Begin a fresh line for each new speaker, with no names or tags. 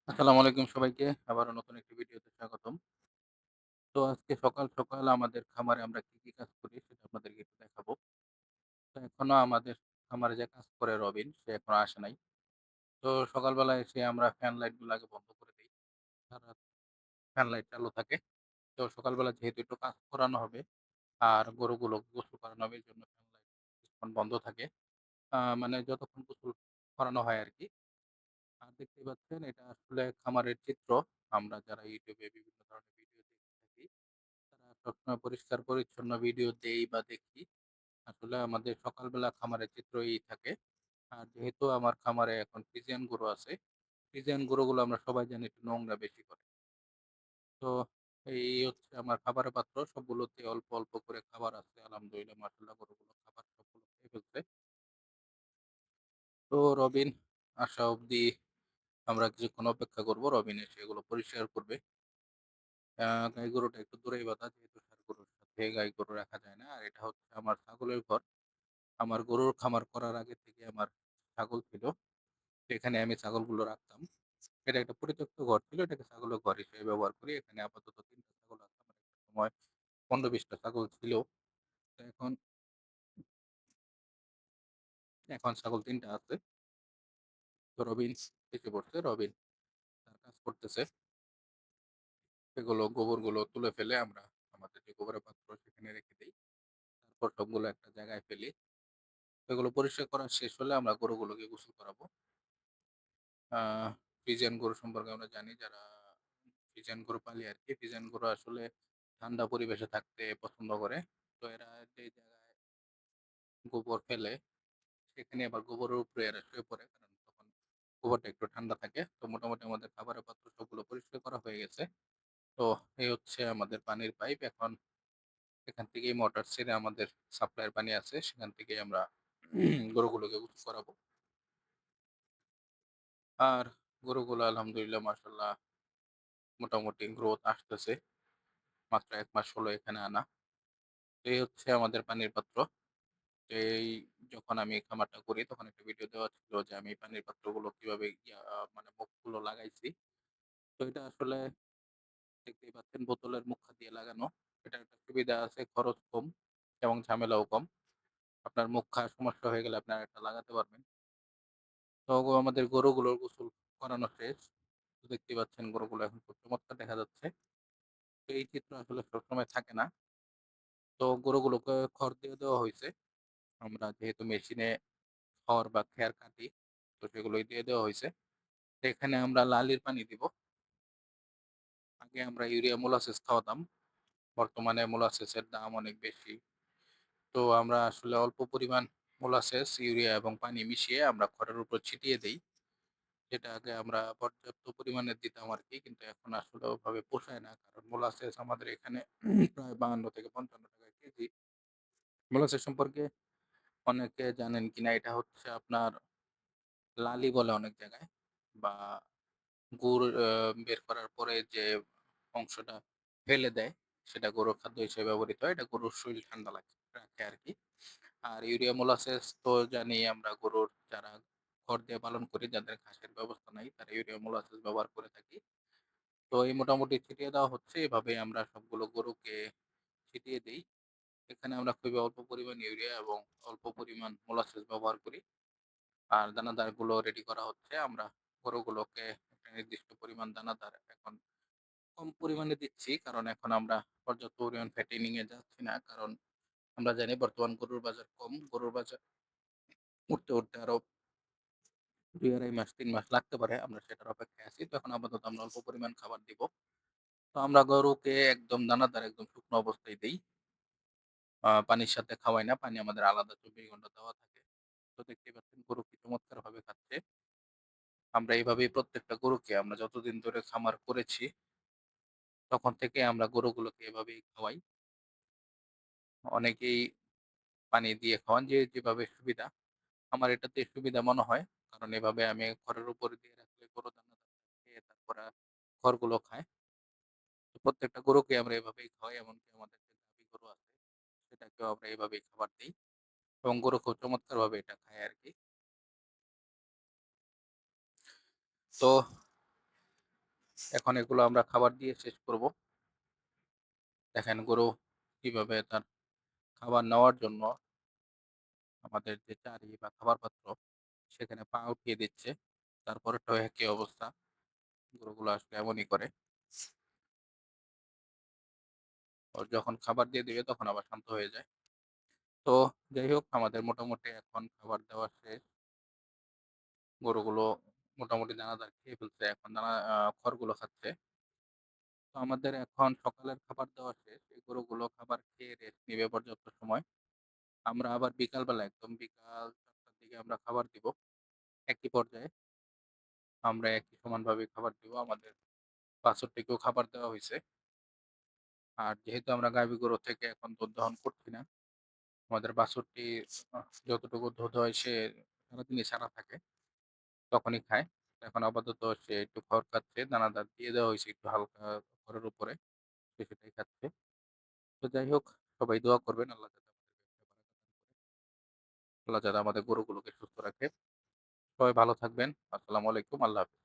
আসসালামু আলাইকুম সবাইকে। আবারও নতুন একটি ভিডিওতে স্বাগতম। তো আজকে সকাল, সকাল আমাদের খামারে আমরা কি কাজ করি সেটা আপনাদেরকে একটু দেখাবো। তো এখনো আমাদের খামারে যে কাজ করে রবিন সে এখনো আসে নাই। তো সকালবেলা এসে আমরা ফ্যান লাইট গুলো আগে বন্ধ করে দেই। সারারাত ফ্যান লাইট চালু থাকে। তো সকালবেলা যেহেতু একটু কাজ করানো হবে আর গরুগুলো গোসল করানো হবে এজন্য ফ্যান লাইট কিছুক্ষণ বন্ধ থাকে। মানে যতক্ষণ গোসল করানো হয় আরকি। আর দেখতেই পাচ্ছেন এটা আসলে খামারের চিত্র। আমরা যারা YouTube এ বিভিন্ন ধরনের ভিডিও দেখে থাকি তারা সবসময় পরিষ্কার পরিচ্ছন্ন ভিডিও দেই বা দেখি। আসলে আমাদের সকালবেলা খামারের চিত্রই থাকে। আর যেহেতু আমার খামারে এখন ফ্রিজিয়ান গরু আছে, ফ্রিজিয়ান গরুগুলো আমরা সবাই জানি একটু নোংরা বেশি করে। তো এই হচ্ছে আমার খাবারের পাত্র। সবগুলোতে অল্প, অল্প করে খাবার আছে। আলহামদুলিল্লাহ মাশাআল্লাহ গরুগুলো খাবার সবগুলো খেয়ে ফেলছে। তো রবিন আসা অবধি আমরা কিছুক্ষণ অপেক্ষা করব। রবিন এসে এগুলো পরিষ্কার করবে। গাই গরুটা একটু দূরেই বাঁধা যেহেতু ষাঁড় গরুর সাথে গাই গরু রাখা যায় না। আর এটা হচ্ছে আমার ছাগলের ঘর। আমার গরুর খামার করার আগে থেকে আমার ছাগল ছিল। সেখানে আমি ছাগলগুলো রাখতাম। এটা একটা পরিত্যক্ত ঘর ছিল। এটাকে ছাগলের ঘর হিসেবে ব্যবহার করি। এখানে আপাতত ৩ টা ছাগল আছে। আমার একটা সময় ১৫-২০ টা ছাগল ছিল। তো এখন ছাগল ৩ টা আছে। তো রবিন এসে পড়ছে। রবিন তার কাজ করতেছে। গোবরগুলো তুলে ফেলে আমরা আমাদের যে গোবরের পাত্র সেখানে রেখে দেই। তারপর সবগুলো একটা জায়গায় ফেলি। এগুলো পরিষ্কার করা শেষ হলে আমরা গরুগুলোকে গোসল করাবো। আ ফ্রিজিয়ান গরু সম্পর্কে আমরা জানি যারা ফ্রিজিয়ান গরু পালি আরকি। ফ্রিজিয়ান গরু আসলে ঠান্ডা পরিবেশে থাকতে পছন্দ করে। তো এরা যে জায়গায় গোবর ফেলে সেখানে আবার গোবরের উপরে এরা শুয়ে পড়ে। কারণ তখন গোবরটা একটু ঠান্ডা থাকে। তো মোটামুটি আমাদের খাবারের পাত্র সবগুলো পরিষ্কার করা হয়ে গেছে। তো এই হচ্ছে আমাদের পানির পাইপ। এখন এখান থেকেই মোটর ছেড়ে আমাদের সাপ্লাইয়ের পানি আছে। সেখান থেকেই আমরা গরুগুলোকে গোসল করাবো। আর গরুগুলো আলহামদুলিল্লাহ মাশাআল্লাহ মোটামুটি গ্রোথ আসতেছে। মাত্র ১ মাস হলো এখানে আনা। তো এই হচ্ছে আমাদের পানির পাত্র। তো এই যখন আমি খামারটা করি তখন একটা ভিডিও দেওয়া ছিল যে আমি পানির পাত্রগুলো কিভাবে মানে মুখগুলো লাগাইছি। তো এটা আসলে দেখতেই পাচ্ছেন বোতলের মুখা দিয়ে লাগানো। এটার একটা সুবিধা আছে খরচ কম এবং ঝামেলাও কম। আপনার মুখা সমস্যা হয়ে গেলে আপনারা এটা লাগাতে পারবেন। তো আমাদের গরুগুলোর গোসল করানো শেষ। তো দেখতেই পাচ্ছেন গরুগুলো এখন খুব চমৎকার দেখা যাচ্ছে। তো এই চিত্র আসলে সবসময় থাকে না। তো গরুগুলোকে খড় দিয়ে দেওয়া হইছে। আমরা যেহেতু মেশিনে খড় বা খের কাটি, তো সেগুলোই দিয়ে দেওয়া হইছে। তো এখানে আমরা লালির পানি দিব। আগে আমরা ইউরিয়া মোলাসেস খাওয়াতাম। বর্তমানে মোলাসেসের দাম অনেক বেশি। তো আমরা আসলে অল্প পরিমাণ মোলাসেস, ইউরিয়া এবং পানি মিশিয়ে আমরা খড়ের উপর ছিটিয়ে দেই। যেটা আগে আমরা পর্যাপ্ত পরিমাণে দিতাম আরকি। কিন্তু এখন আসলে ওভাবে পোষায় না। কারণ মোলাসেস আমাদের এখানে প্রায় ৫২ থেকে ৫৫ টাকা কেজি। মোলাসেস সম্পর্কে অনেকে জানেন কিনা এটা হচ্ছে আপনার লালি বলে অনেক জায়গায় বা গুড় বের করার পরে যে অংশটা ফেলে দেয় সেটা গরুর খাদ্য হিসেবে ব্যবহৃত হয়। এটা গরুর শরীর ঠান্ডা রাখে আরকি। আর ইউরিয়া মোলাসেস তো জানি আমরা গরুর যারা খড় দিয়ে পালন করি যাদের ঘাসের ব্যবস্থা নাই তারা ইউরিয়া মোলাসেস ব্যবহার করে থাকি। তো এই মোটামুটি ছিটিয়ে দেওয়া হচ্ছে। এভাবে আমরা সবগুলো গরুকে ছিটিয়ে দেই। এখানে আমরা খুবই অল্প পরিমাণ ইউরিয়া এবং অল্প পরিমাণ মোলাসেস ব্যবহার করি। আর দানাদারগুলো রেডি করা হচ্ছে। আমরা গরুগুলোকে একটা নির্দিষ্ট পরিমাণ দানাদার এখন কম পরিমাণে দিচ্ছি। কারণ এখন আমরা পর্যাপ্ত পরিমাণ ফ্যাটেনিং এ যাচ্ছি না। কারণ আমরা জানি বর্তমান গরুর বাজার কম। গরুর বাজার উঠতে আরো ২-২.৫ মাস ৩ মাস লাগতে পারে। আমরা সেটার অপেক্ষায় আছি। তো এখন আপাতত আমরা অল্প পরিমাণ খাবার দিব। তো আমরা গরুকে একদম দানাদার একদম শুকনো অবস্থায় দেই। পানির সাথে খাওয়াই না। পানি আমাদের আলাদা ২৪ ঘন্টা দেওয়া থাকে। তো দেখতেই পাচ্ছেন গরু কি চমৎকারভাবে খাচ্ছে। আমরা এভাবেই প্রত্যেকটা গরুকে আমরা যতদিন ধরে খামার করেছি, তখন থেকে আমরা গরুগুলোকে এভাবেই খাওয়াই। অনেকেই পানি দিয়ে খাওয়ান যে যেভাবে সুবিধা। আমার এটাতে সুবিধা মনে হয়। কারণ এভাবে আমি খড়ের উপরে দিয়ে রাখলে গরু দানাদার খেয়ে তারপরে খড়গুলো খায়। তো প্রত্যেকটা গরুকে আমরা এভাবেই খাওয়াই। এমনকি আমাদের যে গাভী গরু আছে, সেটাকেও আমরা এভাবেই খাবার দেই। এবং গরু খুব চমৎকারভাবে এটা খায় আরকি। তো এখন এগুলো আমরা খাবার দিয়ে শেষ করব। দেখেন গরু কিভাবে তার খাবার নেওয়ার জন্য আমাদের যে চারি বা খাবার পাত্র সেখানে পা উঠিয়ে দিচ্ছে। তারপরেরটাও একই অবস্থা। গরুগুলো আসলে এমনই করে। ওর যখন খাবার দিয়ে দিবে তখন আবার শান্ত হয়ে যায়। তো যাই হোক আমাদের মোটামুটি এখন খাবার দেওয়া শেষ। গরুগুলো মোটামুটি দানাদার খেয়ে ফেলছে। এখন খড়গুলো খাচ্ছে। তো আমাদের এখন সকালের খাবার দেওয়া শেষ। এই গরুগুলো খাবার খেয়ে রেস্ট নিবে পর্যাপ্ত সময়। আমরা আবার বিকালবেলা একদম বিকাল ৪ টার দিকে আমরা খাবার দিব। একই পর্যায়ে আমরা একই সমানভাবে খাবার দিব। আমাদের বাছুরটিকেও খাবার দেওয়া হইছে। আর যেহেতু আমরা গাভী গরু থেকে এখন দুধ দহন করছি না, আমাদের বাছুরটি যতটুকু দুধ হয় সে সারাদিনই ছাড়া থাকে, তখনই খায়। এখন আপাতত সে একটু খড় খাচ্ছে, দানাদার দিয়ে দেওয়া হইছে একটু হালকা খড়ের উপরে। সে সেটাই খাচ্ছে। তো যাই হোক সবাই দোয়া করবেন আল্লাহ যাতে আমাদের ব্যবসায় বারাকাত দান করে। আল্লাহ যাতে আমাদের গরুগুলোকে সুস্থ রাখে। সবাই ভালো থাকবেন। আসসালামু আলাইকুম। আল্লাহ হাফেজ।